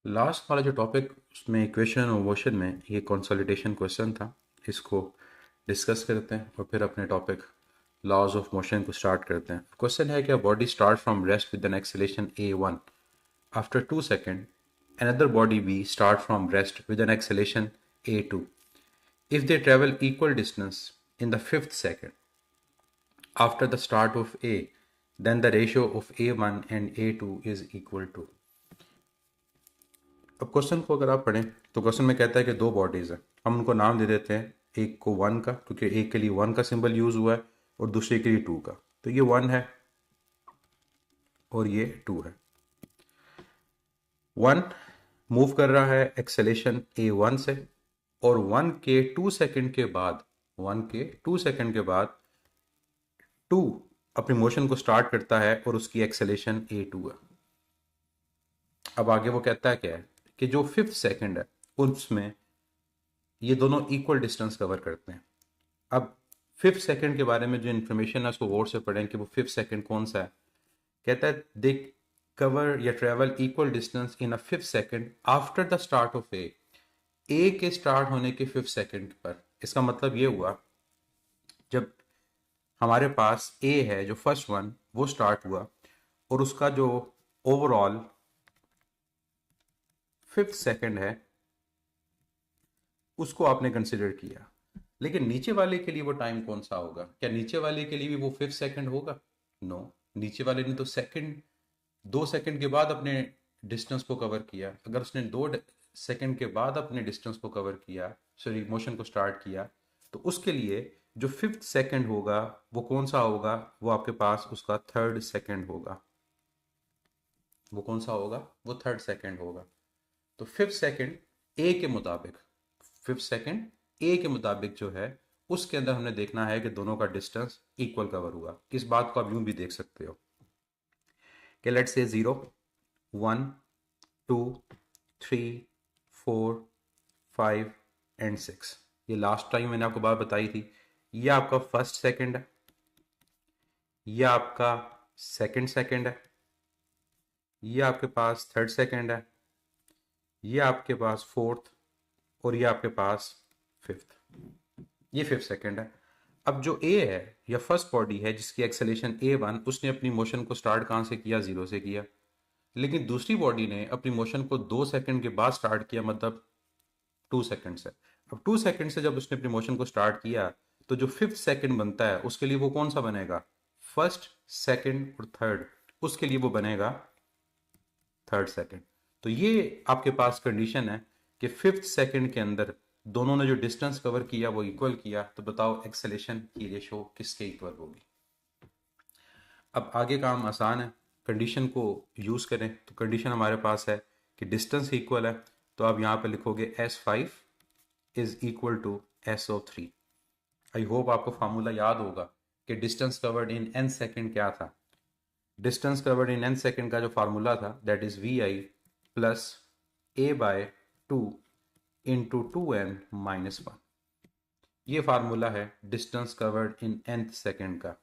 Last वाला जो topic उसमें इक्वेशन और मोशन में ये कंसोलिडेशन क्वेश्चन था। इसको डिस्कस करते हैं और फिर अपने टॉपिक लॉज ऑफ मोशन को स्टार्ट करते हैं। क्वेश्चन है कि body start from rest with an acceleration a1 after 2 second, another body b start from rest with an acceleration a2 if they travel equal distance in the fifth second after the start of a, then the ratio of a1 and a2 is equal to। अब question को अगर आप पढ़ें तो question में कहता है कि दो बॉडीज हैं, हम उनको नाम दे देते हैं। एक को वन का, क्योंकि एक के लिए वन का सिंबल यूज हुआ है, और दूसरे के लिए टू का। तो ये वन है और ये टू है। वन मूव कर रहा है एक्सेलेरेशन a1 से, और वन के टू सेकंड के बाद टू अपनी मोशन को स्टार्ट करता है और उसकी एक्सेलेरेशन a2 है। अब आगे वो कहता है क्या है कि जो फिफ्थ सेकंड है उसमें ये दोनों इक्वल डिस्टेंस कवर करते हैं। अब फिफ्थ सेकंड के बारे में जो इन्फॉर्मेशन है उसको गौर से पढ़ें कि वो फिफ्थ सेकंड कौन सा है। कहता है दे कवर या travel equal distance in a fifth second after the start of a के स्टार्ट होने के फिफ्थ सेकंड पर। इसका मतलब ये हुआ, जब हमारे पास ए है जो फर्स्ट वन वो स्टार्ट हुआ और उसका जो ओवरऑल फिफ्थ सेकंड है उसको आपने कंसिडर किया, लेकिन नीचे वाले के लिए वो टाइम कौन सा होगा? क्या नीचे वाले के लिए भी वो फिफ्थ सेकंड होगा? नो, नीचे वाले ने तो सेकंड 2 सेकंड के बाद अपने डिस्टेंस को कवर किया। अगर उसने 2 सेकंड के बाद अपने डिस्टेंस को कवर किया, सॉरी मोशन को स्टार्ट किया, तो उसके लिए जो फिफ्थ सेकंड होगा वो कौन सा होगा? वो आपके पास उसका थर्ड सेकंड होगा। वो कौन सा होगा? वो थर्ड सेकंड होगा। तो फिफ्थ सेकंड ए के मुताबिक, फिफ्थ सेकंड ए के मुताबिक जो है उसके अंदर हमने देखना है कि दोनों का डिस्टेंस इक्वल कवर हुआ। इस बात को आप यूं भी देख सकते हो कि लेट से 0, 1, 2, 3, 4, 5 एंड 6। ये लास्ट टाइम मैंने आपको बात बताई थी। ये आपका फर्स्ट सेकंड है, ये आपका सेकंड सेकंड है, ये आपके पास थर्ड सेकंड है, ये आपके पास फोर्थ, और ये आपके पास फिफ्थ। ये फिफ्थ सेकंड है। अब जो ए है या फर्स्ट बॉडी है जिसकी एक्सेलेरेशन a1, उसने अपनी मोशन को स्टार्ट कहाँ से किया? 0 से किया। लेकिन दूसरी बॉडी ने अपनी मोशन को 2 सेकंड के बाद स्टार्ट किया, मतलब 2 सेकंड से। अब 2 सेकंड से जब उसने अपनी मोशन को स्टार्ट किया तो जो फिफ्थ सेकंड बनता है उसके लिए वो कौन सा बनेगा? फर्स्ट, सेकंड और थर्ड, उसके लिए वो बनेगा थर्ड सेकंड। तो ये आपके पास कंडीशन है कि फिफ्थ सेकंड के अंदर दोनों ने जो डिस्टेंस कवर किया वो इक्वल किया। तो बताओ एक्सेलेरेशन की रेशो किसके इक्वल होगी? अब आगे काम आसान है, कंडीशन को यूज करें। तो कंडीशन हमारे पास है कि डिस्टेंस इक्वल है, तो आप यहाँ पे लिखोगे S5 is equal to SO3। I hope आपको फार्मूला याद होगा कि distance covered in n second क्या था। Distance covered in n second का जो फार्मूला था that is VI plus A/2 into 2n-1। ये फार्मूला है distance covered in nth second का।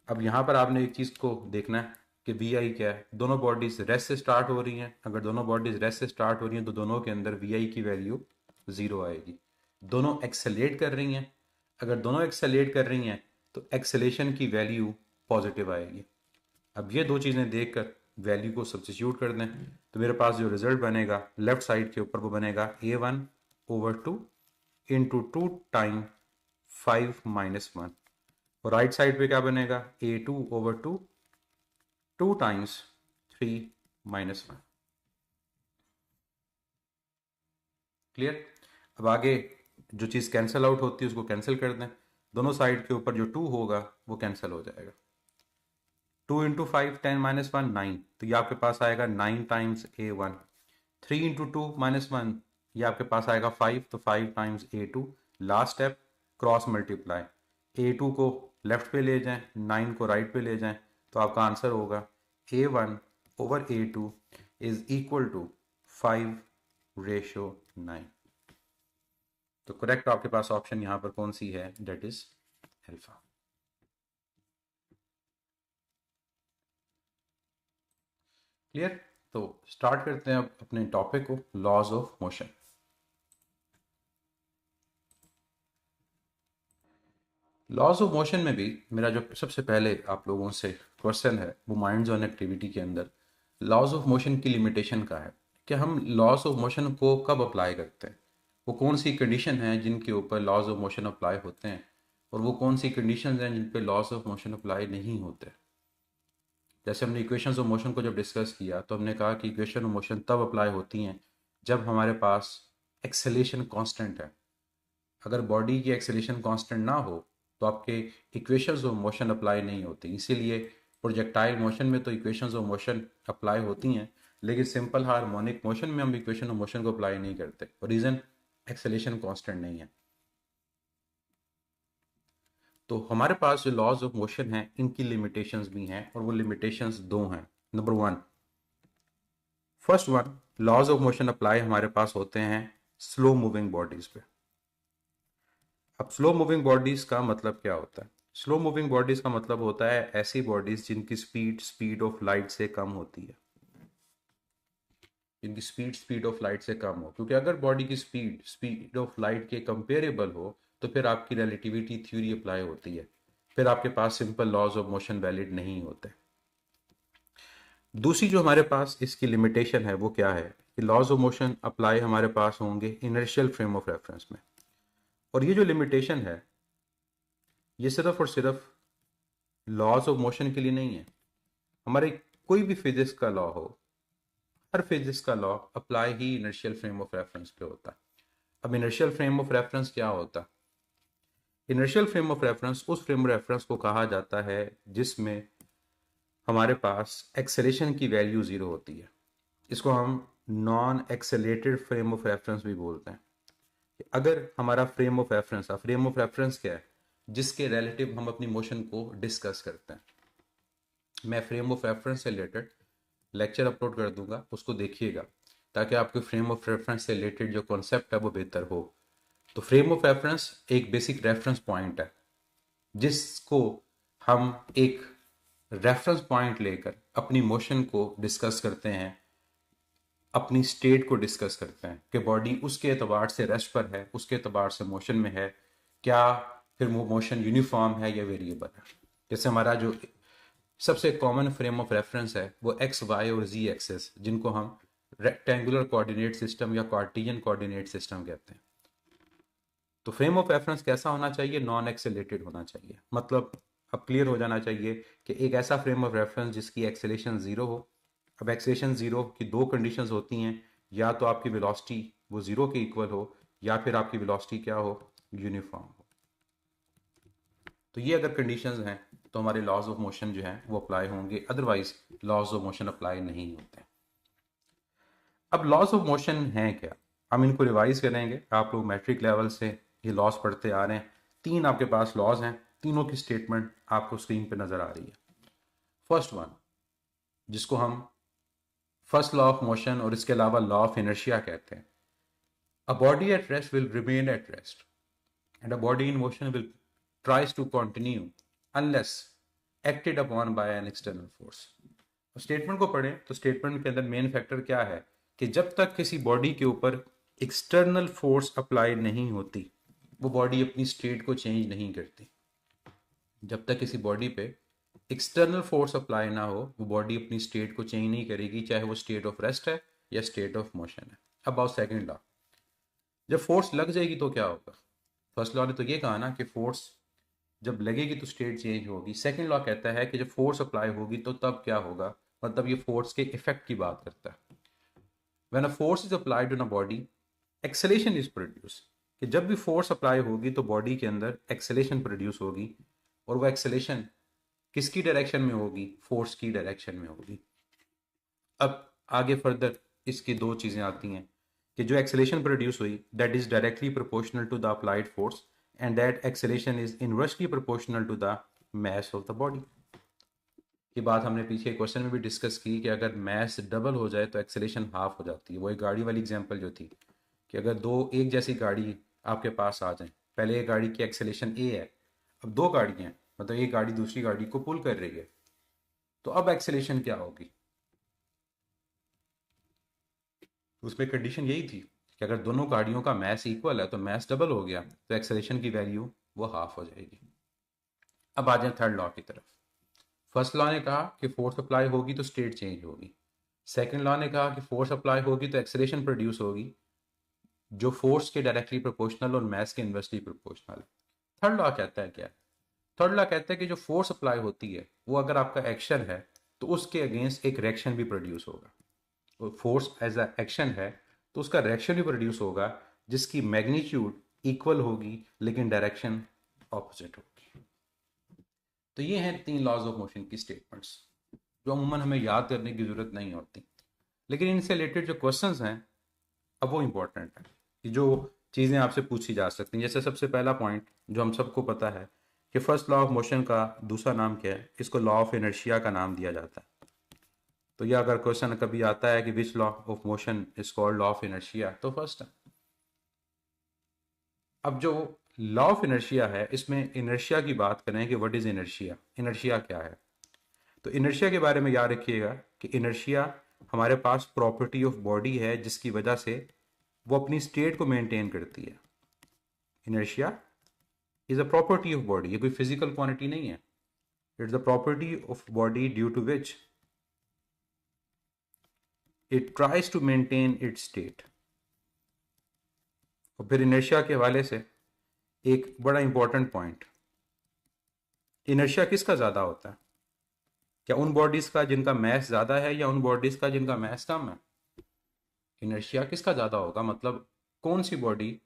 अब यहाँ पर आपने एक चीज़ को देखना है कि VI क्या है। दोनों बॉडीज रेस्ट से स्टार्ट हो रही हैं। अगर दोनों बॉडीज रेस्ट से स्टार्ट हो रही हैं तो दोनों के अंदर VI की वैल्यू 0 आएगी। दोनों एक्सेलेरेट कर रही हैं। अगर दोनों एक्सेलेरेट कर रही हैं तो एक्सेलेरेशन की वैल्यू पॉजिटिव आएगी। अब ये दो चीज़ें देखकर वैल्यू को सब्स्टिट्यूट कर दें तो मेरे पास जो रिजल्ट बनेगा लेफ्ट साइड के ऊपर वो बनेगा A1/2 इंटू 2 टाइम 5-1, और राइट साइड पे क्या बनेगा? A2/2 2 times 3-1। क्लियर? अब आगे जो चीज़ कैंसिल आउट होती है उसको कैंसिल कर दें। दोनों साइड के ऊपर जो 2 होगा वो कैंसिल हो जाएगा। 2 इंटू 5 10-1 9, तो ये आपके पास आएगा 9 टाइम्स A1। 3 इंटू 2-1, ये आपके पास आएगा 5, तो 5 times A2। Last step cross multiply. A2 को लेफ्ट पे ले जाएं, 9 को राइट पे ले जाएं, तो आपका आंसर होगा A1/A2 इज इक्वल टू 5:9। तो करेक्ट आपके पास ऑप्शन यहाँ पर कौन सी है? That is alpha. क्लियर? तो स्टार्ट करते हैं अब अपने टॉपिक को, laws of motion. Laws of motion में भी मेरा जो सबसे पहले आप लोगों से क्वेश्चन है वो माइंड्स ऑन एक्टिविटी के अंदर लॉज ऑफ मोशन की लिमिटेशन का है कि हम लॉज ऑफ मोशन को कब अप्लाई करते हैं, वो कौन सी कंडीशन है जिनके ऊपर लॉज ऑफ मोशन अप्लाई होते हैं और वो कौन सी कंडीशन हैं जिन पे लॉज ऑफ मोशन अप्लाई नहीं होते। जैसे हमने इक्वेशंस ऑफ मोशन को जब डिस्कस किया तो हमने कहा कि इक्वेशन ऑफ मोशन तब अप्लाई होती हैं जब हमारे पास एक्सेलेशन कांस्टेंट है। अगर बॉडी की एक्सेलेशन कांस्टेंट ना हो तो आपके इक्वेशंस ऑफ मोशन अप्लाई नहीं होती। इसीलिए प्रोजेक्टाइल मोशन में तो इक्वेशंस ऑफ मोशन अप्लाई होती हैं, लेकिन सिंपल हार्मोनिक मोशन में हम इक्वेशन ऑफ मोशन को अप्लाई नहीं करते। रीज़न एक्सेलेशन कांस्टेंट नहीं है। तो हमारे पास जो लॉज ऑफ मोशन है इनकी लिमिटेशंस भी हैं और वो लिमिटेशंस दो हैं। Number one, first one, laws of motion apply हमारे पास होते हैं स्लो मूविंग बॉडीज पे। अब स्लो मूविंग बॉडीज का मतलब क्या होता है? स्लो मूविंग बॉडीज का मतलब होता है ऐसी बॉडीज जिनकी स्पीड ऑफ लाइट से कम होती है, जिनकी स्पीड ऑफ लाइट से कम हो। क्योंकि अगर बॉडी की स्पीड ऑफ लाइट के कंपेरेबल हो तो फिर आपकी रिलेटिविटी थ्योरी अप्लाई होती है, फिर आपके पास simple laws of motion valid नहीं होते। दूसरी जो हमारे पास इसकी लिमिटेशन है वो क्या है कि लॉज ऑफ मोशन अप्लाई हमारे पास होंगे इनर्शियल फ्रेम ऑफ रेफरेंस में। और ये जो लिमिटेशन है ये सिर्फ और सिर्फ लॉज ऑफ मोशन के लिए नहीं है। हमारे कोई भी फिजिक्स का लॉ हो, हर फिजिक्स का law apply he inertial frame of reference पे होता है। अब इनर्शियल फ्रेम ऑफ रेफरेंस क्या होता है? इनर्शियल फ्रेम ऑफ रेफरेंस उस फ्रेम रेफरेंस को कहा जाता है जिसमें हमारे पास एक्सेलेरेशन की वैल्यू जीरो होती है। इसको हम non accelerated frame of reference भी बोलते हैं। अगर हमारा फ्रेम ऑफ रेफरेंस क्या है? जिसके रिलेटिव हम अपनी मोशन को डिस्कस करते हैं। मैं फ्रेम ऑफ रेफरेंस से रिलेटेड लेक्चर अपलोड कर दूंगा, उसको देखिएगा ताकि आपके फ्रेम ऑफ रेफरेंस से रिलेटेड जो कॉन्सेप्ट है वो बेहतर हो। तो फ्रेम ऑफ रेफरेंस एक बेसिक रेफरेंस पॉइंट है जिसको हम एक रेफरेंस पॉइंट लेकर अपनी मोशन को डिस्कस करते हैं, अपनी स्टेट को डिस्कस करते हैं कि बॉडी उसके एतबार से रेस्ट पर है, उसके एतबार से मोशन में है, क्या फिर वो मोशन यूनिफॉर्म है या वेरिएबल है। जैसे हमारा जो सबसे कॉमन फ्रेम ऑफ रेफरेंस है वो एक्स वाई और जी एक्सेस, जिनको हम रेक्टेंगुलर कोऑर्डिनेट सिस्टम या कार्टेशियन कोऑर्डिनेट सिस्टम कहते हैं। तो फ्रेम ऑफ रेफरेंस कैसा होना चाहिए? नॉन एक्सेलेटेड होना चाहिए। मतलब अब क्लियर हो जाना चाहिए कि एक ऐसा फ्रेम ऑफ रेफरेंस जिसकी एक्सेलेरेशन जीरो हो। अब एक्सेलेरेशन जीरो की दो कंडीशंस होती हैं, या तो आपकी वेलोसिटी वो जीरो के इक्वल हो या फिर आपकी वेलोसिटी क्या हो? यूनिफॉर्म हो। तो ये अगर कंडीशंस हैं तो हमारे लॉज ऑफ मोशन जो हैं वो अप्लाई होंगे, otherwise laws of motion apply नहीं होते। अब लॉज ऑफ मोशन हैं क्या? हम इनको रिवाइज करेंगे। आप लोग मैट्रिक लेवल से ये लॉज पढ़ते आ रहे हैं। तीन आपके पास लॉज हैं, तीनों की स्टेटमेंट आपको स्क्रीन पे नजर आ रही है। फर्स्ट वन, जिसको हम फर्स्ट लॉ ऑफ मोशन और इसके अलावा लॉ ऑफ इनर्शिया कहते हैं। A body at rest will remain at rest and a body in motion will tries to continue unless acted upon by an external force. Statement को पढ़ें तो statement के अंदर मेन फैक्टर क्या है कि जब तक किसी बॉडी के ऊपर एक्सटर्नल फोर्स अप्लाई नहीं होती वो बॉडी अपनी स्टेट को चेंज नहीं करती। जब तक किसी बॉडी पे एक्सटर्नल फोर्स अप्लाई ना हो वो बॉडी अपनी स्टेट को चेंज नहीं करेगी, चाहे वो स्टेट ऑफ रेस्ट है या स्टेट ऑफ मोशन है। अब आओ सेकंड लॉ। जब फोर्स लग जाएगी तो क्या होगा? फर्स्ट लॉ ने तो ये कहा ना कि फोर्स जब लगेगी तो स्टेट चेंज होगी। सेकंड लॉ कहता है कि जब फोर्स अप्लाई होगी तो तब क्या होगा, मतलब ये फोर्स के इफेक्ट की बात करता है। When a force is applied on a body acceleration is produce, कि जब भी फोर्स अप्लाई होगी तो बॉडी के अंदर एक्सेलेरेशन प्रोड्यूस होगी, और वो एक्सेलेरेशन किसकी डायरेक्शन में होगी? फोर्स की डायरेक्शन में होगी। अब आगे फर्दर इसकी दो चीजें आती हैं कि जो एक्सेलेरेशन प्रोड्यूस हुई that is directly proportional to the applied force and that acceleration is inversely proportional to the mass of the body. ये बात हमने पीछे क्वेश्चन में भी डिस्कस की कि अगर मास डबल हो जाए तो एक्सेलेरेशन हाफ हो जाती है। वो एक गाड़ी वाली एग्जांपल जो थी कि अगर दो एक जैसी गाड़ी आपके पास आ जाए, पहले एक गाड़ी की एक्सेलेरेशन ए है, अब दो गाड़ियां हैं, मतलब एक गाड़ी दूसरी गाड़ी को पुल कर रही है, तो अब एक्सेलेरेशन क्या होगी? उसमें कंडीशन यही थी कि अगर दोनों गाड़ियों का मास इक्वल है तो मास डबल हो गया तो एक्सेलरेशन की वैल्यू वो हाफ हो जाएगी। अब आ जाए थर्ड लॉ की तरफ। फर्स्ट लॉ ने कहा कि फोर्स अप्लाई होगी तो स्टेट चेंज होगी। सेकंड लॉ ने कहा कि फोर्स अप्लाई होगी तो एक्सेलरेशन प्रोड्यूस होगी जो फोर्स के डायरेक्टली प्रोपोर्शनल और मास के इन्वर्सली प्रोपोर्शनल है। थर्ड लॉ कहता है क्या? थर्ड लॉ कहता है कि जो फोर्स अप्लाई होती है वो अगर आपका एक्शन है तो उसके अगेंस्ट एक रिएक्शन भी प्रोड्यूस होगा। तो फोर्स एज अ एक्शन है तो उसका रिएक्शन भी प्रोड्यूस होगा जिसकी मैग्नीट्यूड इक्वल होगी लेकिन डायरेक्शन ऑपोजिट होगी। तो ये हैं 3 लॉज ऑफ मोशन की स्टेटमेंट्स जो अमूमन हमें याद करने की जरूरत नहीं होती, लेकिन इनसे रिलेटेड जो क्वेश्चंस हैं अब वो इम्पोर्टेंट है कि जो चीज़ें आपसे पूछी जा सकती हैं। जैसे सबसे पहला पॉइंट जो हम सबको पता है कि फर्स्ट लॉ ऑफ मोशन का दूसरा नाम क्या है, इसको लॉ ऑफ इनर्शिया का नाम दिया जाता है। तो यह अगर क्वेश्चन कभी आता है कि which law of motion is called law of inertia, तो फर्स्ट है। अब जो लॉ ऑफ इनर्शिया है इसमें इनर्शिया की बात करें कि व्हाट इज इनर्शिया, इनर्शिया क्या है। तो इनर्शिया के बारे में याद रखिएगा कि इनर्शिया हमारे पास प्रॉपर्टी ऑफ बॉडी है जिसकी वजह से वो अपनी स्टेट को मेंटेन करती है। Inertia is a property of body, ये कोई फिजिकल क्वांटिटी नहीं है। It's the property of body due to which it tries to maintain its state. और फिर इनर्शिया के हवाले से एक बड़ा इंपॉर्टेंट पॉइंट, इनर्शिया किसका ज़्यादा होता है? क्या उन बॉडीज़ का जिनका मास ज़्यादा है या उन बॉडीज़ का जिनका मास कम है? इनर्शिया किसका ज़्यादा होगा, मतलब कौन सी बॉडी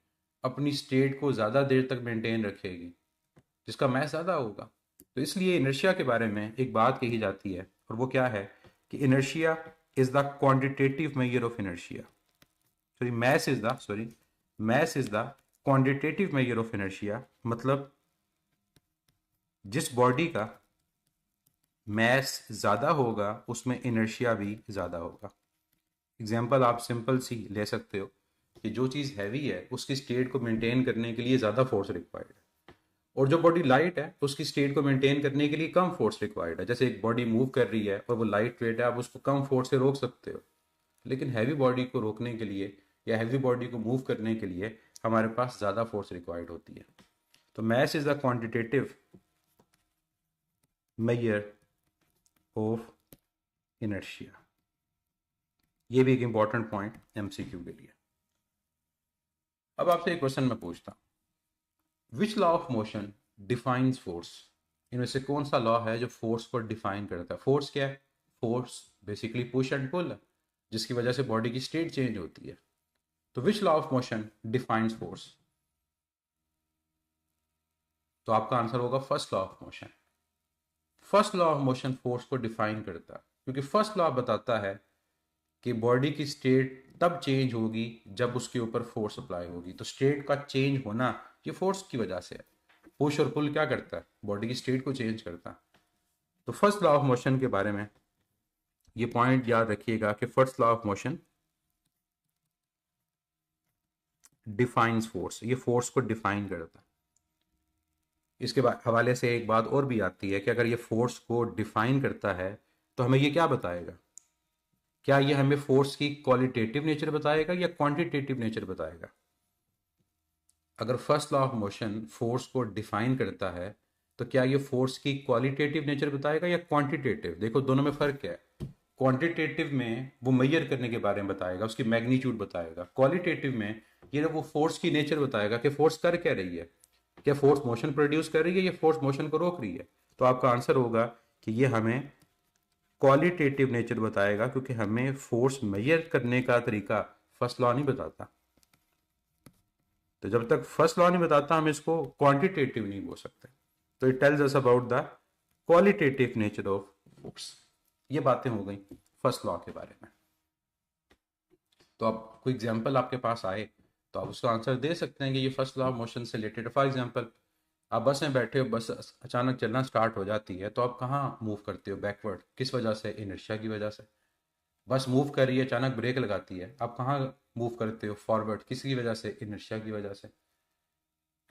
अपनी स्टेट को ज़्यादा देर तक मेंटेन रखेगी? जिसका मास ज़्यादा होगा। तो इसलिए इनर्शिया के बारे में एक बात कही जाती है और वो क्या है कि inertia is the quantitative measure of inertia. Mass is the quantitative measure of inertia, मतलब जिस बॉडी का मास ज़्यादा होगा उसमें इनर्शिया भी ज़्यादा होगा। एग्जाम्पल आप सिंपल सी ले सकते हो कि जो चीज़ हैवी है उसकी स्टेट को मेंटेन करने के लिए ज़्यादा फोर्स रिक्वायर्ड है और जो बॉडी लाइट है उसकी स्टेट को मेंटेन करने के लिए कम फोर्स रिक्वायर्ड है। जैसे एक बॉडी मूव कर रही है और वो लाइट वेट है, आप उसको कम फोर्स से रोक सकते हो, लेकिन हैवी बॉडी को रोकने के लिए या हैवी बॉडी को मूव करने के लिए हमारे पास ज़्यादा फोर्स रिक्वायर्ड होती है। तो mass is the quantitative measure of inertia. ये भी एक इंपॉर्टेंट पॉइंट एमसीक्यू के लिए। अब आपसे एक क्वेश्चन मैं पूछता हूँ, which law of motion defines force? इनमें से कौन सा लॉ है जो फोर्स को डिफाइन करता है? फोर्स क्या है? Force basically push and pull है जिसकी वजह से बॉडी की स्टेट चेंज होती है। तो which law of motion defines force? तो आपका आंसर होगा first law of motion. First law of motion force को डिफाइन करता है क्योंकि फर्स्ट लॉ बताता है कि बॉडी की स्टेट तब चेंज होगी जब उसके ऊपर फोर्स अप्लाई होगी। तो स्टेट का चेंज होना ये फोर्स की वजह से है। पुश और पुल क्या करता है? बॉडी की स्टेट को चेंज करता है। तो फर्स्ट लॉ ऑफ मोशन के बारे में ये पॉइंट याद रखिएगा कि first law of motion defines force, ये फोर्स को डिफाइन करता है। इसके हवाले से एक बात और भी आती है कि अगर ये फोर्स को डिफाइन करता है तो हमें ये क्या बताएगा? क्या ये हमें फोर्स की क्वालिटेटिव नेचर बताएगा या क्वांटिटेटिव नेचर बताएगा? अगर first law of motion force को डिफाइन करता है तो क्या ये फोर्स की क्वालिटेटिव नेचर बताएगा या क्वांटिटेटिव? देखो दोनों में फर्क क्या है। क्वांटिटेटिव में वो मेजर करने के बारे में बताएगा, उसकी मैग्नीट्यूड बताएगा। क्वालिटेटिव में ये वो फोर्स की नेचर बताएगा कि फोर्स कर क्या रही है, क्या फोर्स मोशन प्रोड्यूस कर रही है या फोर्स मोशन को रोक रही है। तो आपका आंसर होगा कि ये हमें क्वालिटेटिव नेचर बताएगा क्योंकि हमें फोर्स मेजर करने का तरीका फर्स्ट लॉ नहीं बताता। तो जब तक फर्स्ट लॉ नहीं बताता हम इसको क्वांटिटेटिव नहीं बोल सकते। तो it tells us about the qualitative nature of force. ये बातें हो गई फर्स्ट लॉ के बारे में। तो अब कोई एग्जांपल आपके पास आए तो आप उसका आंसर दे सकते हैं कि ये फर्स्ट लॉ ऑफ मोशन से रिलेटेड। फॉर एग्जांपल आप बस में बैठे हो, बस अचानक चलना स्टार्ट हो जाती है तो आप कहाँ मूव करते हो? बैकवर्ड। किस वजह से? इनर्शिया की वजह से। बस मूव कर रही है, अचानक ब्रेक लगाती है, आप कहाँ मूव करते हो? फॉरवर्ड। किसकी वजह से? इनर्शिया की वजह से।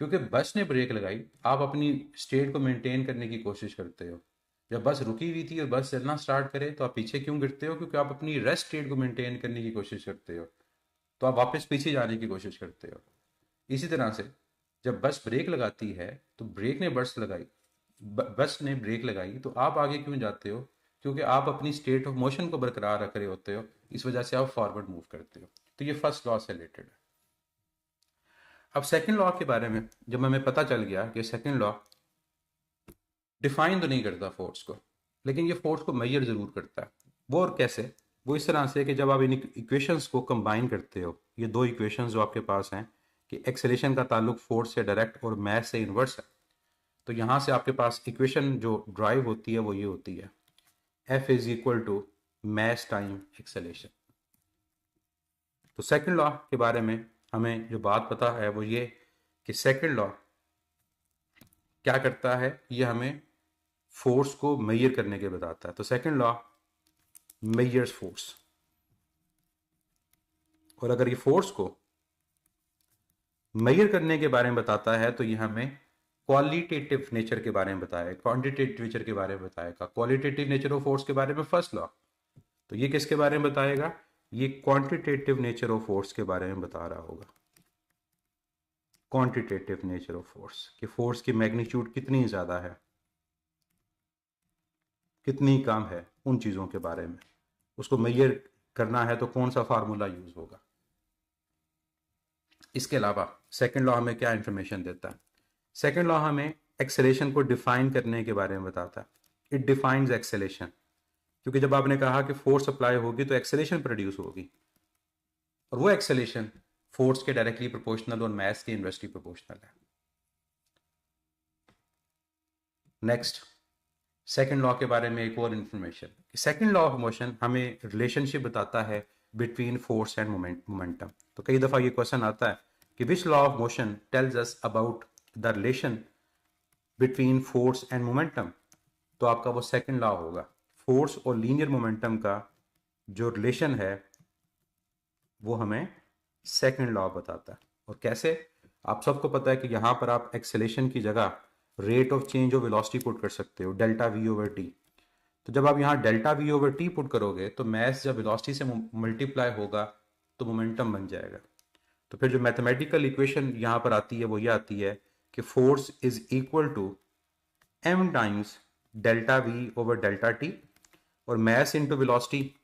क्योंकि बस ने ब्रेक लगाई, आप अपनी स्टेट को मेंटेन करने की कोशिश करते हो। जब बस रुकी हुई थी और बस चलना स्टार्ट करे तो आप पीछे क्यों गिरते हो? क्योंकि आप अपनी रेस्ट स्टेट को मेंटेन करने की कोशिश करते हो। तो आप वापस पीछे जाने की कोशिश करते हो। इसी तरह से जब बस ब्रेक लगाती है तो ब्रेक ने बस लगाई, बस ने ब्रेक लगाई तो आप आगे क्यों जाते हो? क्योंकि आप अपनी स्टेट ऑफ मोशन को बरकरार रख रहे होते हो, इस वजह से आप फॉरवर्ड मूव करते हो। तो ये फर्स्ट लॉ से रिलेटेड है। अब सेकंड लॉ के बारे में जब हमें पता चल गया कि सेकंड लॉ डिफाइन तो नहीं करता फोर्स को, लेकिन ये फोर्स को मेजर जरूर करता है। वो और कैसे? वो इस तरह से कि जब आप इन इक्वेशंस को कंबाइन करते हो, ये दो इक्वेशंस जो आपके पास हैं कि एक्सेलेरेशन का ताल्लुक फोर्स से डायरेक्ट और मास से इन्वर्स है, तो यहाँ से आपके पास इक्वेशन जो ड्राइव होती है वो ये होती है, F is equal to mass time acceleration. तो सेकंड लॉ के बारे में हमें जो बात पता है वो ये कि सेकंड लॉ क्या करता है, ये हमें फोर्स को मेजर करने के बताता है। तो सेकंड लॉ मेजर्स फोर्स, और अगर ये फोर्स को मेजर करने के बारे में बताता है तो ये हमें क्वालिटेटिव नेचर के बारे में बताएगा, क्वांटिटेटिव नेचर के बारे में बताएगा। क्वालिटेटिव नेचर ऑफ फोर्स के बारे में फर्स्ट लॉ, तो ये किसके बारे में बताएगा? ये क्वांटिटेटिव नेचर ऑफ फोर्स के बारे में बता रहा होगा। क्वांटिटेटिव नेचर ऑफ फोर्स, कि फोर्स की मैग्नीट्यूड कितनी ज्यादा है, कितनी कम है, उन चीजों के बारे में उसको मेजर करना है तो कौन सा फार्मूला यूज होगा। इसके अलावा सेकंड लॉ हमें क्या इंफॉर्मेशन देता है? सेकंड लॉ हमें एक्सेलेरेशन को डिफाइन करने के बारे में बताता है। इट डिफाइंस एक्सेलेरेशन, क्योंकि जब आपने कहा कि फोर्स अप्लाई होगी तो एक्सेलेरेशन प्रोड्यूस होगी, और वो एक्सेलेरेशन फोर्स के डायरेक्टली प्रोपोर्शनल और मास के इनवर्सली प्रोपोर्शनल है। नेक्स्ट, सेकंड लॉ के बारे में एक और information, second law of motion हमें रिलेशनशिप बताता है बिटवीन फोर्स एंड मोमेंटम। तो कई दफा ये क्वेश्चन आता है कि which law of motion tells us about the relation between force and momentum. तो आपका वो सेकंड लॉ होगा। फोर्स और लीनियर मोमेंटम का जो रिलेशन है वो हमें सेकंड लॉ बताता है। और कैसे? आप सबको पता है कि यहां पर आप एक्सेलेरेशन की जगह rate of change of velocity put कर सकते हो, डेल्टा वी ओवर टी। तो जब आप यहाँ delta v over T put करोगे तो मास जब वेलोसिटी से मल्टीप्लाई होगा तो मोमेंटम बन जाएगा। तो फिर जो मैथमेटिकल इक्वेशन यहाँ पर आती है वो ये आती है कि force is equal to m times delta v over delta t, और मास इंटू वेलोसिटी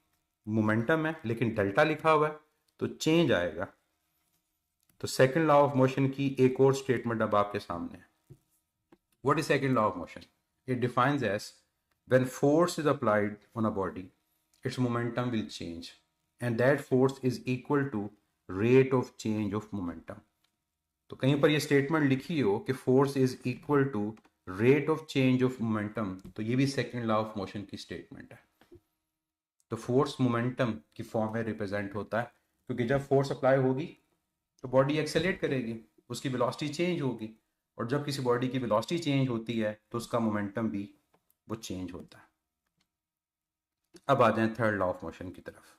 मोमेंटम है लेकिन डेल्टा लिखा हुआ है तो चेंज आएगा। तो सेकंड लॉ ऑफ मोशन की एक और स्टेटमेंट अब आपके सामने है। What is second law of motion? It defines as when force is applied on a body, its momentum will change, and that force is equal to rate of change of momentum. तो कहीं पर ये statement लिखी हो कि force is equal to rate of change of momentum, तो ये भी सेकंड लॉ ऑफ मोशन की स्टेटमेंट है। तो फोर्स मोमेंटम की फॉर्म में रिप्रेजेंट होता है, क्योंकि जब फोर्स अप्लाई होगी तो बॉडी एक्सेलेरेट करेगी, उसकी वेलोसिटी चेंज होगी, और जब किसी बॉडी की वेलोसिटी चेंज होती है तो उसका मोमेंटम भी वो चेंज होता है। अब आ जाए थर्ड लॉ ऑफ मोशन की तरफ।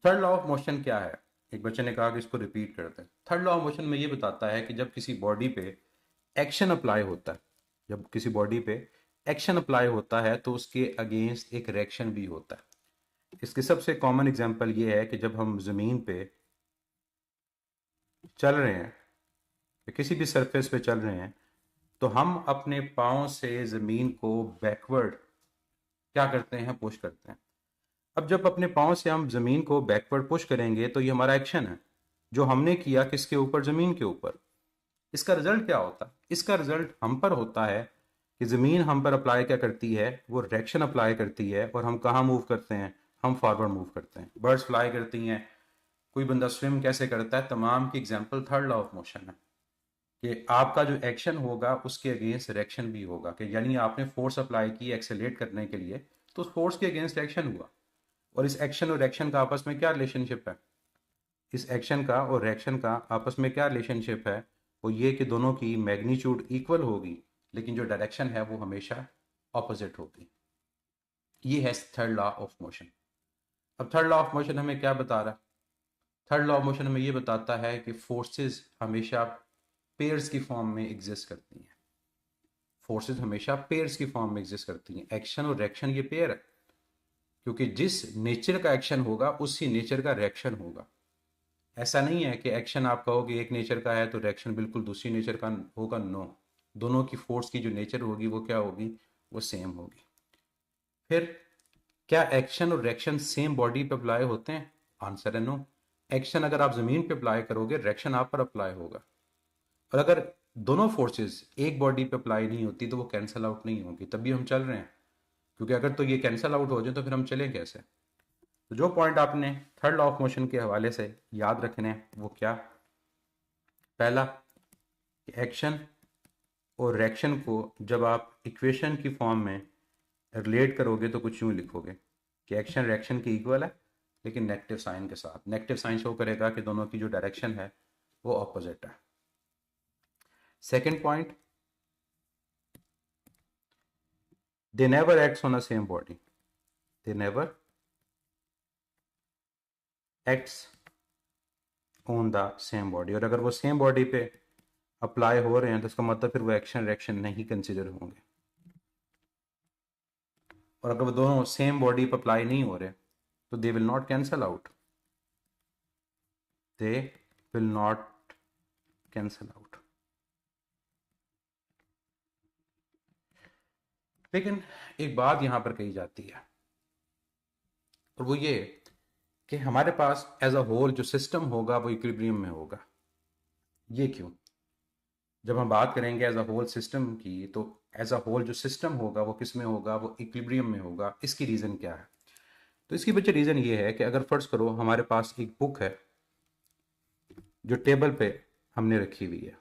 थर्ड लॉ ऑफ मोशन क्या है? एक बच्चे ने कहा कि इसको रिपीट करते हैं। थर्ड लॉ ऑफ मोशन में ये बताता है कि जब किसी बॉडी पे एक्शन अप्लाई होता है, जब किसी बॉडी पे एक्शन अप्लाई होता है तो उसके अगेंस्ट एक रिएक्शन भी होता है। इसके सबसे कॉमन एग्जांपल ये है कि जब हम जमीन पे चल रहे हैं या किसी भी सरफेस पे चल रहे हैं तो हम अपने पाँव से जमीन को बैकवर्ड क्या करते हैं? पुश करते हैं। अब जब अपने पाँव से हम जमीन को बैकवर्ड पुश करेंगे तो ये हमारा एक्शन है जो हमने किया किसके ऊपर? जमीन के ऊपर। इसका रिजल्ट क्या होता है? इसका रिजल्ट हम पर होता है कि जमीन हम पर अप्लाई क्या करती है? वो रिएक्शन अप्लाई करती है, और हम कहाँ मूव करते हैं? हम फॉरवर्ड मूव करते हैं। बर्ड्स फ्लाई करती हैं, कोई बंदा स्विम कैसे करता है, तमाम की example third law of motion है कि आपका जो एक्शन होगा उसके अगेंस्ट रिएक्शन भी होगा। कि यानी आपने फोर्स अप्लाई की एक्सेलरेट करने के लिए, तो उस फोर्स के अगेंस्ट एक्शन हुआ, और इस एक्शन और रिएक्शन का आपस में क्या रिलेशनशिप है? इस एक्शन का और रिएक्शन का आपस में क्या रिलेशनशिप है? वो ये कि दोनों की मैग्नीट्यूड इक्वल होगी, लेकिन जो डायरेक्शन है वो हमेशा ऑपोजिट होगी। ये है थर्ड लॉ ऑफ मोशन। अब थर्ड लॉ ऑफ मोशन हमें क्या बता रहा है? थर्ड लॉ ऑफ मोशन हमें ये बताता है कि फोर्सेस हमेशा पेयर्स की फॉर्म में एग्जिस्ट करती हैं। फोर्सेस हमेशा पेयर्स की फॉर्म में एग्जिस्ट करती हैं। एक्शन और रिएक्शन ये पेयर है। क्योंकि जिस नेचर का एक्शन होगा उसी नेचर का रिएक्शन होगा। ऐसा नहीं है कि एक्शन आप कहोगे एक नेचर का है तो रिएक्शन बिल्कुल दूसरी नेचर का होगा, नो। दोनों की फोर्स की जो नेचर होगी वो क्या होगी, वो सेम होगी। फिर क्या एक्शन और रिएक्शन सेम बॉडी पे अप्लाई होते हैं? आंसर है नो। एक्शन अगर आप जमीन पे अप्लाई करोगे, रिएक्शन आप पर अप्लाई होगा। और अगर दोनों फोर्सेस एक बॉडी पे अप्लाई नहीं होती तो वो कैंसल आउट नहीं होगी, तभी हम चल रहे हैं। क्योंकि अगर तो ये कैंसल आउट हो जाए तो फिर हम चलें कैसे? तो जो पॉइंट आपने थर्ड लॉ ऑफ मोशन के हवाले से याद रखने हैं वो क्या? पहला, एक्शन और रिएक्शन को जब आप इक्वेशन की फॉर्म में रिलेट करोगे तो कुछ यूँ लिखोगे कि एक्शन रिएक्शन के इक्वल है, लेकिन नेगेटिव साइन के साथ। नेगेटिव साइन शो करेगा कि दोनों की जो डायरेक्शन है वो ऑपोजिट है। Second point, they never acts on the same body. They never acts on the same body. और अगर वो सेम बॉडी पे अप्लाई हो रहे हैं तो इसका मतलब फिर वो एक्शन रिएक्शन नहीं कंसिडर होंगे। और अगर वो दोनों सेम बॉडी पे अप्लाई नहीं हो रहे तो they will not cancel out. They will not cancel out. लेकिन एक बात यहां पर कही जाती है और वो ये कि हमारे पास एज अ होल जो सिस्टम होगा वो इक्विलिब्रियम में होगा। ये क्यों? जब हम बात करेंगे एज अ होल सिस्टम की तो एज अ होल जो सिस्टम होगा वो किस में होगा, वो इक्विलिब्रियम में होगा। इसकी रीज़न क्या है? तो इसकी वजह रीज़न ये है कि अगर फर्ज करो हमारे पास एक बुक है जो टेबल पे हमने रखी हुई है।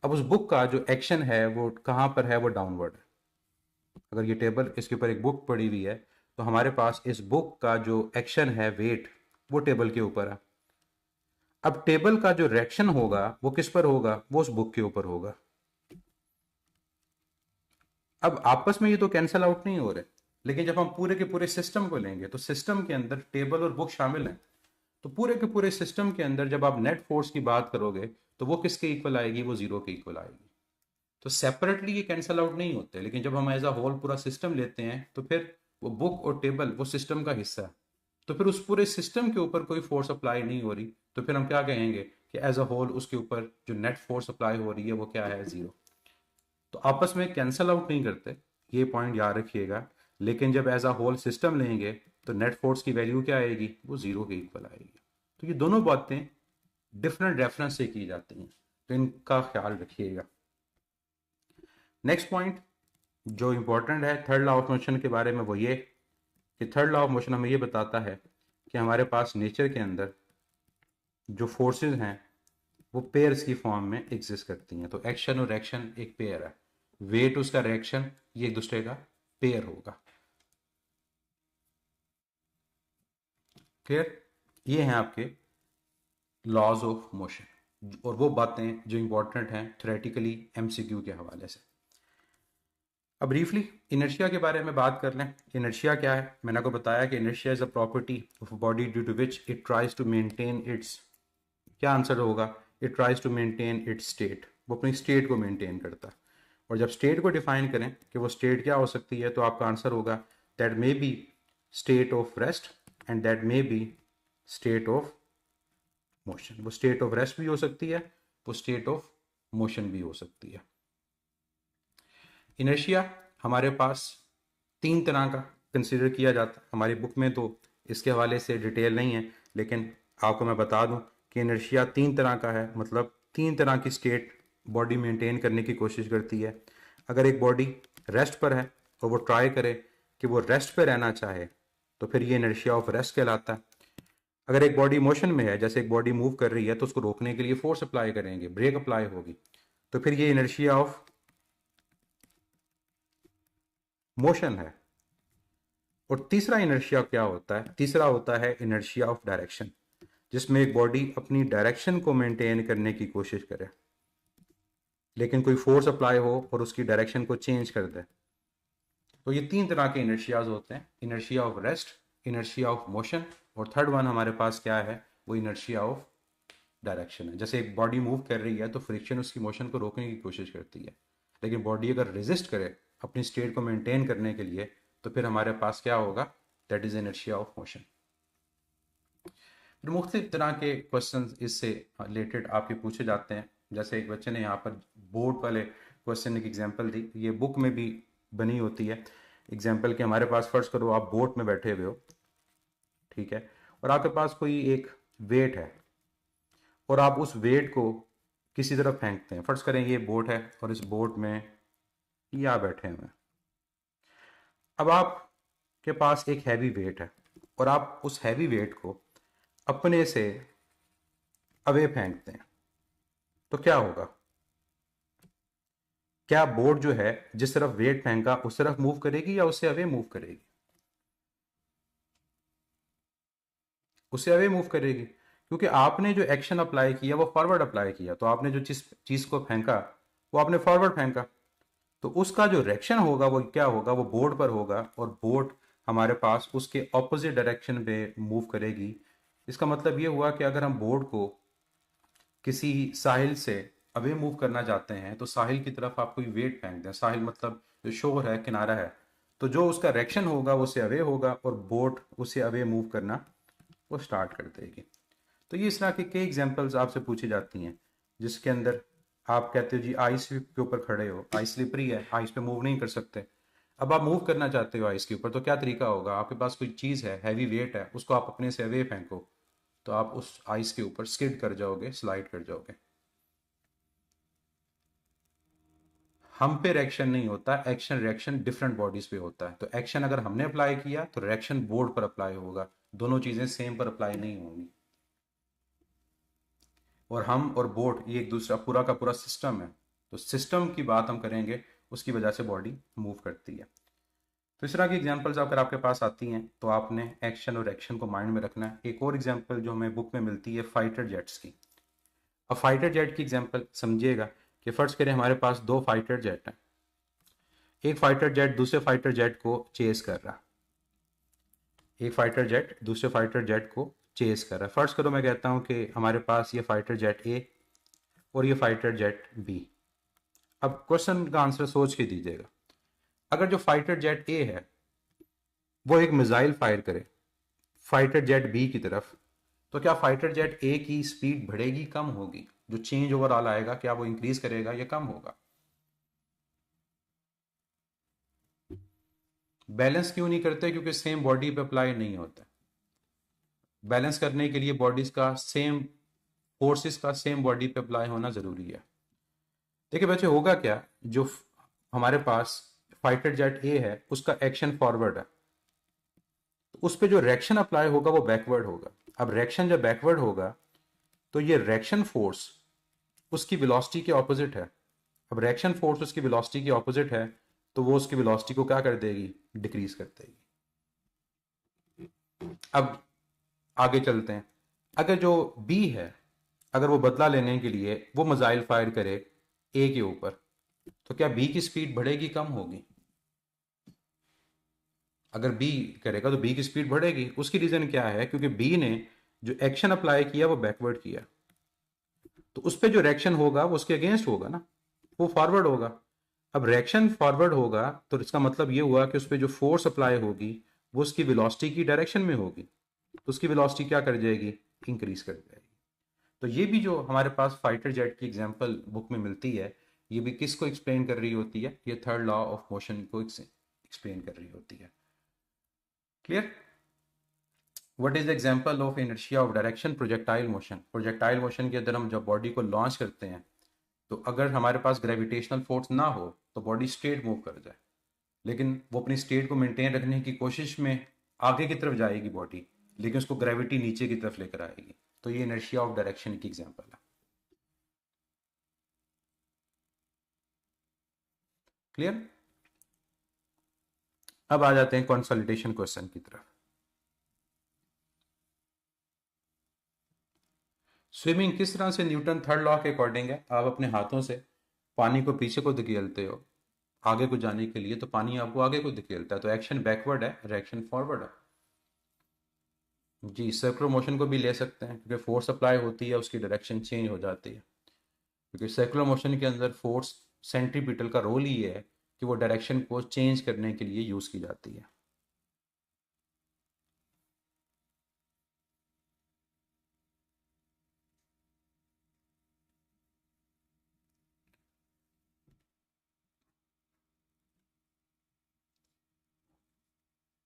अब उस बुक का जो एक्शन है वो कहाँ पर है, वो डाउनवर्ड है। अगर ये टेबल, इसके ऊपर एक बुक पड़ी हुई है तो हमारे पास इस बुक का जो एक्शन है, वेट, वो टेबल के ऊपर है। अब टेबल का जो रिएक्शन होगा वो किस पर होगा, वो उस बुक के ऊपर होगा। अब आपस में ये तो कैंसल आउट नहीं हो रहे, लेकिन जब हम पूरे के पूरे सिस्टम को लेंगे तो सिस्टम के अंदर टेबल और बुक शामिल हैं। तो पूरे के पूरे सिस्टम के अंदर जब आप नेट फोर्स की बात करोगे तो वो किसके इक्वल आएगी, वो जीरो के इक्वल आएगी। तो सेपरेटली ये कैंसल आउट नहीं होते, लेकिन जब हम एज अ होल पूरा सिस्टम लेते हैं तो फिर वो बुक और टेबल वो सिस्टम का हिस्सा है। तो फिर उस पूरे सिस्टम के ऊपर कोई फोर्स अप्लाई नहीं हो रही, तो फिर हम क्या कहेंगे कि एज अ होल उसके ऊपर जो नेट फोर्स अप्लाई हो रही है वो क्या है, जीरो। तो आपस में कैंसल आउट नहीं करते, ये पॉइंट याद रखिएगा। लेकिन जब एज अ होल सिस्टम लेंगे तो नेट फोर्स की वैल्यू क्या आएगी, वो जीरो के इक्वल आएगी। तो ये दोनों बातें डिफरेंट रेफरेंस से की जाती हैं, तो इनका ख्याल रखिएगा। नेक्स्ट पॉइंट जो इंपॉर्टेंट है थर्ड लॉ ऑफ मोशन के बारे में वो ये कि थर्ड लॉ ऑफ मोशन हमें ये बताता है कि हमारे पास नेचर के अंदर जो फोर्सेस हैं वो पेयर्स की फॉर्म में एग्जिस्ट करती हैं। तो एक्शन और रिएक्शन एक पेयर है, वेट उसका रिएक्शन, ये एक दूसरे का पेयर होगा। क्लियर? ये हैं आपके लॉज ऑफ मोशन और वो बातें जो इंपॉर्टेंट हैं थ्योरेटिकली एमसीक्यू के हवाले से। अब ब्रीफली इनर्शिया के बारे में बात कर लें। इनर्शिया क्या है? मैंने आपको बताया कि inertia is a property of body due to which it tries to maintain its, क्या आंसर होगा, it tries to maintain its state. वो अपनी स्टेट को मेंटेन करता है। और जब स्टेट को डिफाइन करें कि वो स्टेट क्या हो सकती है, तो आपका आंसर होगा that may be state of rest and that may be state of motion. वो स्टेट ऑफ रेस्ट भी हो सकती है, वो स्टेट ऑफ मोशन भी हो सकती है। इनर्शिया हमारे पास तीन तरह का कंसिडर किया जाता है। हमारी बुक में तो इसके हवाले से डिटेल नहीं है, लेकिन आपको मैं बता दूं कि इनर्शिया तीन तरह का है, मतलब तीन तरह की स्टेट बॉडी मेंटेन करने की कोशिश करती है। अगर एक बॉडी रेस्ट पर है और वो ट्राई करे कि वो रेस्ट पर रहना चाहे तो फिर ये इनर्शिया ऑफ रेस्ट कहलाता है। अगर एक बॉडी मोशन में है, जैसे एक बॉडी मूव कर रही है, तो उसको रोकने के लिए फोर्स अप्लाई करेंगे, ब्रेक अप्लाई होगी, तो फिर ये इनर्शिया ऑफ मोशन है। और तीसरा इनर्शिया क्या होता है? तीसरा होता है इनर्शिया ऑफ डायरेक्शन, जिसमें एक बॉडी अपनी डायरेक्शन को मेंटेन करने की कोशिश करे, लेकिन कोई फोर्स अप्लाई हो और उसकी डायरेक्शन को चेंज कर दे। तो ये तीन तरह के इनर्शियाज होते हैं, inertia of rest, inertia of motion, और थर्ड वन हमारे पास क्या है, वो इनर्शिया ऑफ डायरेक्शन है। जैसे एक बॉडी मूव कर रही है तो फ्रिक्शन उसकी मोशन को रोकने की कोशिश करती है, लेकिन बॉडी अगर रेजिस्ट करे अपनी स्टेट को मेंटेन करने के लिए तो फिर हमारे पास क्या होगा, that is inertia of motion. फिर मुख्तलिफ तरह के क्वेश्चन इससे रिलेटेड आपके पूछे जाते हैं। जैसे एक बच्चे ने यहाँ पर बोर्ड वाले क्वेश्चन की एग्जांपल दी, ये बुक में भी बनी होती है एग्जांपल के। हमारे पास फर्ज करो आप बोट में बैठे हुए हो, ठीक है, और आपके पास कोई एक वेट है और आप उस वेट को किसी तरफ फेंकते हैं। फर्ज करें ये बोट है और इस बोट में ये आप बैठे हुए हैं। अब आपके पास एक हैवी वेट है और आप उस हैवी वेट को अपने से अवे फेंकते हैं, तो क्या होगा? क्या बोट जो है जिस तरफ वेट फेंका उस तरफ मूव करेगी या उससे अवे मूव करेगी? उससे अवे मूव करेगी, क्योंकि आपने जो एक्शन अप्लाई किया वो फॉरवर्ड अप्लाई किया। तो आपने जो चीज को फेंका वो आपने फॉरवर्ड फेंका, तो उसका जो रिएक्शन होगा वो क्या होगा? वो बोर्ड पर होगा और बोर्ड हमारे पास उसके ऑपोजिट डायरेक्शन पे मूव करेगी। इसका मतलब ये हुआ कि अगर हम बोर्ड को किसी साहिल से अवे मूव करना चाहते हैं तो साहिल की तरफ आप कोई वेट फेंक दें। साहिल मतलब जो शोर है, किनारा है, तो जो उसका रिएक्शन होगा वो उससे अवे होगा और बोट उससे अवे मूव करना वो स्टार्ट कर देगी। तो ये इस तरह की कई एग्जांपल्स आपसे पूछी जाती हैं जिसके अंदर आप कहते हो जी आइस के ऊपर खड़े हो, आइस स्लिपरी है, आइस पे मूव नहीं कर सकते। अब आप मूव करना चाहते हो आइस के ऊपर, तो क्या तरीका होगा? आपके पास कोई चीज़ है, हैवी वेट है, उसको आप अपने से अवे फेंको, तो आप उस आइस के ऊपर स्किड कर जाओगे, स्लाइड कर जाओगे। हम पे रिएक्शन नहीं होता, एक्शन रिएक्शन डिफरेंट बॉडीज पे होता है। तो एक्शन अगर हमने अप्लाई किया तो रिएक्शन बोर्ड पर अप्लाई होगा, दोनों चीजें सेम पर अप्लाई नहीं होंगी। और हम और बोर्ड ये एक दूसरा पूरा का पूरा सिस्टम है, तो सिस्टम की बात हम करेंगे, उसकी वजह से बॉडी मूव करती है। तो इस तरह की एग्जांपल्स अगर आपके पास आती हैं तो आपने एक्शन और एक्शन को माइंड में रखना है। एक और एग्जांपल जो हमें बुक में मिलती है फाइटर जेट्स की। अब फाइटर जेट की एग्जांपल समझिएगा कि फर्ज करें हमारे पास दो फाइटर जेट हैं। एक फाइटर जेट दूसरे फाइटर जेट को चेस कर रहा, एक फाइटर जेट दूसरे फाइटर जेट को चेस कर रहा है। फर्ज करो मैं कहता हूं कि हमारे पास ये फाइटर जेट ए और ये फाइटर जेट बी। अब क्वेश्चन का आंसर सोच के दीजिएगा। अगर जो फाइटर जेट ए है वो एक मिसाइल फायर करे फाइटर जेट बी की तरफ, तो क्या फाइटर जेट ए की स्पीड बढ़ेगी, कम होगी? जो चेंज ओवरऑल आएगा क्या वो इंक्रीज करेगा या कम होगा? बैलेंस क्यों नहीं करते? क्योंकि सेम बॉडी पे अप्लाई नहीं होता। बैलेंस करने के लिए बॉडीज का सेम फोर्सेस का सेम बॉडी पे अप्लाई होना जरूरी है। देखिए बच्चे, होगा क्या, जो हमारे पास फाइटर जेट ए है उसका एक्शन फॉरवर्ड है, तो उस पर जो रिएक्शन अप्लाई होगा वो बैकवर्ड होगा। अब रिएक्शन जब बैकवर्ड होगा तो ये रिएक्शन फोर्स उसकी वेलोसिटी के ऑपोजिट है। अब रिएक्शन फोर्स उसकी वेलोसिटी के ऑपोजिट है तो वो उसकी वेलोसिटी को क्या कर देगी? डिक्रीज कर देगी। अब आगे चलते हैं। अगर जो बी है, अगर वो बदला लेने के लिए वो मिसाइल फायर करे ए के ऊपर, तो क्या बी की स्पीड बढ़ेगी, कम होगी? अगर बी करेगा तो बी की स्पीड बढ़ेगी। उसकी रीजन क्या है? क्योंकि बी ने जो एक्शन अप्लाई किया वो बैकवर्ड किया, तो उस पर जो रिएक्शन होगा वो उसके अगेंस्ट होगा ना, वो फॉरवर्ड होगा। अब रिएक्शन फॉरवर्ड होगा तो इसका मतलब ये हुआ कि उस पर जो फोर्स अप्लाई होगी वो उसकी वेलोसिटी की डायरेक्शन में होगी, तो उसकी वेलोसिटी क्या कर जाएगी? इंक्रीज कर जाएगी। तो ये भी जो हमारे पास फाइटर जेट की एग्जांपल बुक में मिलती है, ये भी किसको एक्सप्लेन कर रही होती है? ये थर्ड लॉ ऑफ मोशन को एक्सप्लेन कर रही होती है। Clear? What is the example of inertia of direction? Projectile motion. Projectile motion के अंदर हम जब बॉडी को लॉन्च करते हैं तो अगर हमारे पास ग्रेविटेशनल फोर्स ना हो तो बॉडी स्ट्रेट मूव कर जाए, लेकिन वो अपनी स्टेट को मेंटेन रखने की कोशिश में आगे की तरफ जाएगी बॉडी, लेकिन उसको ग्रेविटी नीचे की तरफ लेकर आएगी। तो ये इनर्शिया ऑफ डायरेक्शन की एग्जांपल है। क्लियर? अब आ जाते हैं कंसोलिडेशन क्वेश्चन की तरफ। स्विमिंग किस तरह से न्यूटन थर्ड लॉ के अकॉर्डिंग है? आप अपने हाथों से पानी को पीछे को धकेलते हो आगे को जाने के लिए, तो पानी आपको आगे को धकेलता है, तो एक्शन बैकवर्ड है, रिएक्शन फॉरवर्ड है। जी, सर्कुलर मोशन को भी ले सकते हैं, क्योंकि फोर्स अप्लाई होती है उसकी डायरेक्शन चेंज हो जाती है। क्योंकि सर्कुलर मोशन के अंदर फोर्स सेंट्रीपिटल का रोल ही है कि वो डायरेक्शन को चेंज करने के लिए यूज़ की जाती है।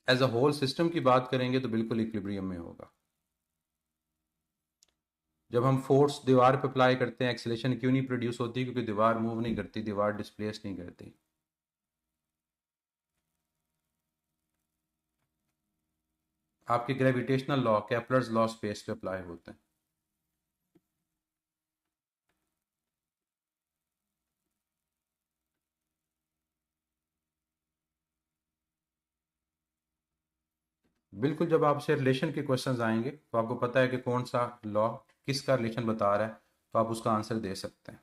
एज अ होल सिस्टम की बात करेंगे तो बिल्कुल इक्विलिब्रियम में होगा। जब हम फोर्स दीवार पर अप्लाई करते हैं, एक्सीलरेशन क्यों नहीं प्रोड्यूस होती? क्योंकि दीवार मूव नहीं करती, दीवार डिस्प्लेस नहीं करती। आपके gravitational law, Kepler's law space पे अप्लाई होते हैं। बिल्कुल, जब आपसे रिलेशन के क्वेश्चंस आएंगे तो आपको पता है कि कौन सा लॉ किसका रिलेशन बता रहा है, तो आप उसका आंसर दे सकते हैं।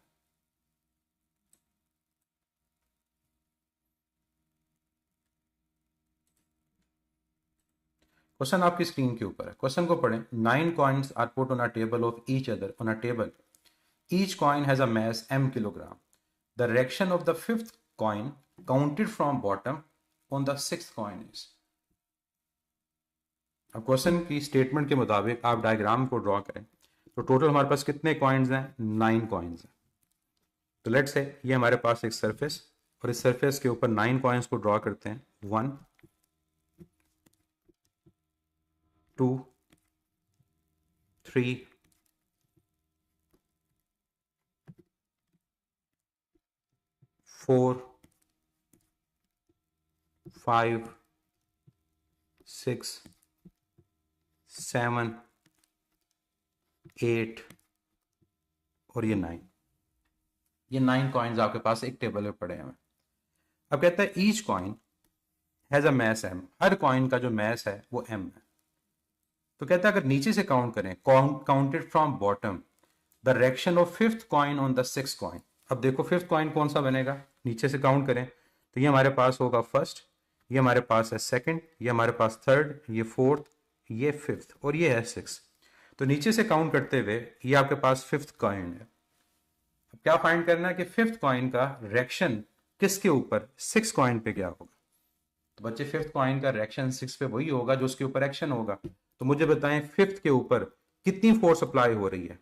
क्वेश्चन आपकी स्क्रीन के ऊपर है, क्वेश्चन को पढ़ें। 9 coins are put on a table of each other on a table, each coin has a mass m kilogram, the direction of the fifth coin counted from bottom on the sixth coin is. अब question की statement के मुताबिक आप diagram को draw करें, तो total हमारे पास कितने कॉइन्स हैं? 9 कॉइन्स हैं। तो लेट्स से ये हमारे पास एक सरफेस, और इस सरफेस के ऊपर 9 कॉइन्स को ड्रॉ करते हैं। 1 2 3 4 5 6 7 8 और ये 9। ये 9 कॉइन्स आपके पास एक टेबल पे पड़े हैं। अब कहता है each coin has a mass m, हर कॉइन का जो मैस है वो m है। तो कहता है अगर नीचे से काउंट करें, counted from bottom the direction of fifth coin on the six coin. अब देखो फिफ्थ कॉइन कौन सा बनेगा? नीचे से काउंट करें तो ये हमारे पास होगा फर्स्ट, ये हमारे पास है सेकंड, ये हमारे पास थर्ड, ये फोर्थ, ये फिफ्थ और ये है सिक्स। तो नीचे से काउंट करते हुए ये आपके पास फिफ्थ कॉइन है। अब क्या फाइंड करना है कि फिफ्थ कॉइन का रिएक्शन किसके ऊपर? सिक्स कॉइन पे क्या होगा? तो बच्चे फिफ्थ कॉइन का रिएक्शन सिक्स पे वही होगा जो उसके ऊपर एक्शन होगा। तो मुझे बताएं फिफ्थ के ऊपर कितनी फोर्स अप्लाई हो रही है?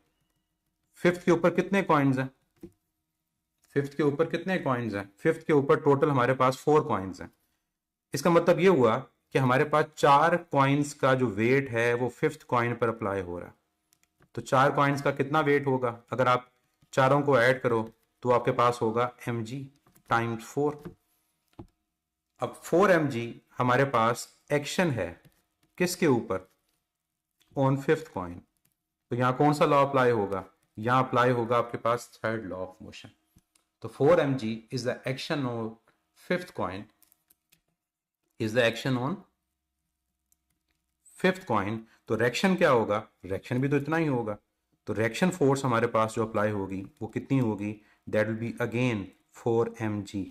फिफ्थ के ऊपर कितने कॉइन्स हैं? फिफ्थ के ऊपर कितने कॉइन्स हैं? फिफ्थ के ऊपर टोटल हमारे पास 4 कॉइन्स हैं। इसका मतलब ये हुआ कि हमारे पास 4 कॉइन्स का जो वेट है वो फिफ्थ कॉइन पर अप्लाई हो रहा है। तो 4 कॉइन्स का कितना वेट होगा? अगर आप चारों को ऐड करो तो आपके पास होगा mg टाइम्स 4। अब 4 mg हमारे पास एक्शन है किसके ऊपर? On fifth coin. तो यहां कौन सा लॉ अप्लाई होगा? यहां अप्लाई होगा आपके पास थर्ड लॉ ऑफ मोशन। तो 4 mg is the action on fifth coin, is the action on fifth coin. तो रिएक्शन क्या होगा? रिएक्शन भी तो इतना ही होगा। तो रिएक्शन फोर्स हमारे पास जो अप्लाई होगी वो कितनी होगी? That will be again 4 mg।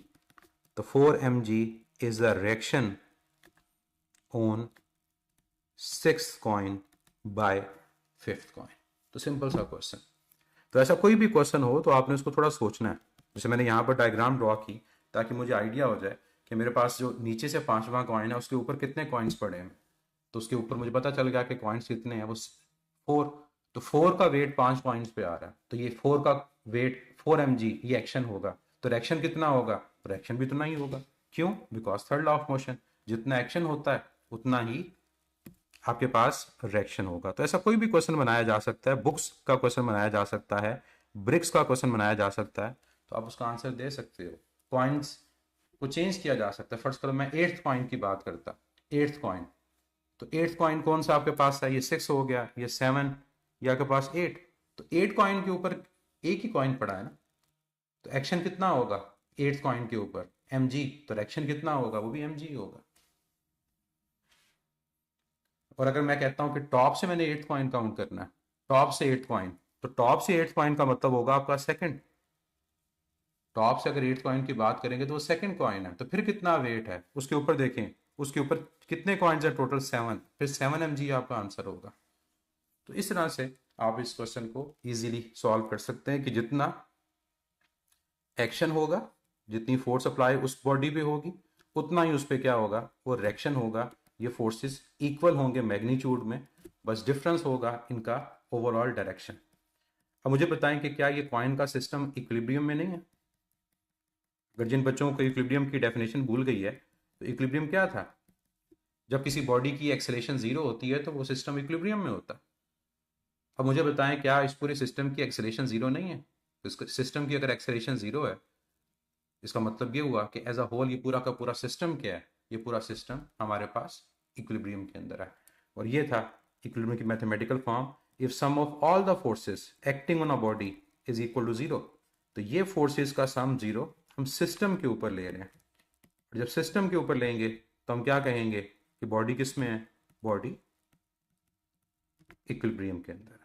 तो 4 mg is the reaction on sixth coin by fifth coin. तो सिंपल सा क्वेश्चन। तो ऐसा कोई भी क्वेश्चन हो तो आपने उसको थोड़ा सोचना है। जैसे मैंने यहाँ पर डायग्राम ड्रॉ की ताकि मुझे आइडिया हो जाए कि मेरे पास जो नीचे से पांचवा कॉइन है उसके ऊपर कितने कॉइन्स पड़े हैं। तो उसके ऊपर मुझे पता चल गया कि कॉइन्स कितने हैं, वो 4। तो 4 का वेट 5 कॉइन्स पे आ रहा है, तो ये 4 का वेट 4 mg ये एक्शन होगा। तो रिएक्शन कितना होगा? रिएक्शन भी उतना ही होगा। क्यों? Because third law of motion, जितना एक्शन होता है उतना ही आपके पास रिएक्शन होगा। तो ऐसा कोई भी क्वेश्चन बनाया जा सकता है, बुक्स का क्वेश्चन बनाया जा सकता है, ब्रिक्स का क्वेश्चन बनाया जा सकता है, तो आप उसका आंसर दे सकते हो। कॉइन्स को चेंज किया जा सकता है। फर्स्ट करो मैं एट्थ कॉइन की बात करता, एट्थ कॉइन। तो एट्थ कॉइन कौन सा आपके पास है? ये 6 हो गया, ये 7, ये आपके पास 8। तो 8 कॉइन के ऊपर एक ही कॉइन पड़ा है ना, तो एक्शन कितना होगा एट्थ कॉइन के ऊपर? mg। तो रिएक्शन कितना होगा? वो भी mg होगा। और अगर मैं कहता हूं कि टॉप से मैंने एट्थ कॉइन काउंट करना है, टॉप से एट्थ कॉइन, तो टॉप से एट्थ कॉइन का मतलब होगा आपका सेकंड। टॉप से अगर एट्थ कॉइन की बात करेंगे तो वो सेकंड कॉइन है। तो फिर कितना वेट है उसके ऊपर? देखें उसके ऊपर कितने कॉइन्स है टोटल? 7। फिर 7 mg आपका आंसर होगा। तो इस तरह से आप इस क्वेश्चन को इजीली सॉल्व कर सकते हैं कि जितना एक्शन होगा, जितनी फोर्स अप्लाई उस बॉडी पे होगी, उतना ही उस पर क्या होगा? वो रिएक्शन होगा। ये फोर्सेस इक्वल होंगे मैग्नीट्यूड में, बस डिफरेंस होगा इनका ओवरऑल डायरेक्शन। अब मुझे बताएं कि क्या ये कॉइन का सिस्टम इक्विलिब्रियम में नहीं है? अगर जिन बच्चों को इक्विलिब्रियम की डेफिनेशन भूल गई है, तो इक्विलिब्रियम क्या था? जब किसी बॉडी की एक्सेलेरेशन जीरो होती है तो वो सिस्टम इक्विलिब्रियम में होता है। अब मुझे बताएं, क्या इस पूरे सिस्टम की एक्सेलेरेशन जीरो नहीं है? तो इस सिस्टम की अगर एक्सेलेरेशन जीरो है, इसका मतलब ये हुआ कि एज अ होल ये पूरा का पूरा सिस्टम क्या है, ये पूरा सिस्टम हमारे पास इक्विलिब्रियम के अंदर है। और ये था इक्विलिब्रियम की mathematical form. If sum of all the forces acting on a body is equal to zero, तो ये फोर्सेस का सम जीरो हम सिस्टम के ऊपर ले रहे हैं। और जब सिस्टम के ऊपर लेंगे तो हम क्या कहेंगे कि बॉडी किस में है, बॉडी इक्विलिब्रियम के अंदर है।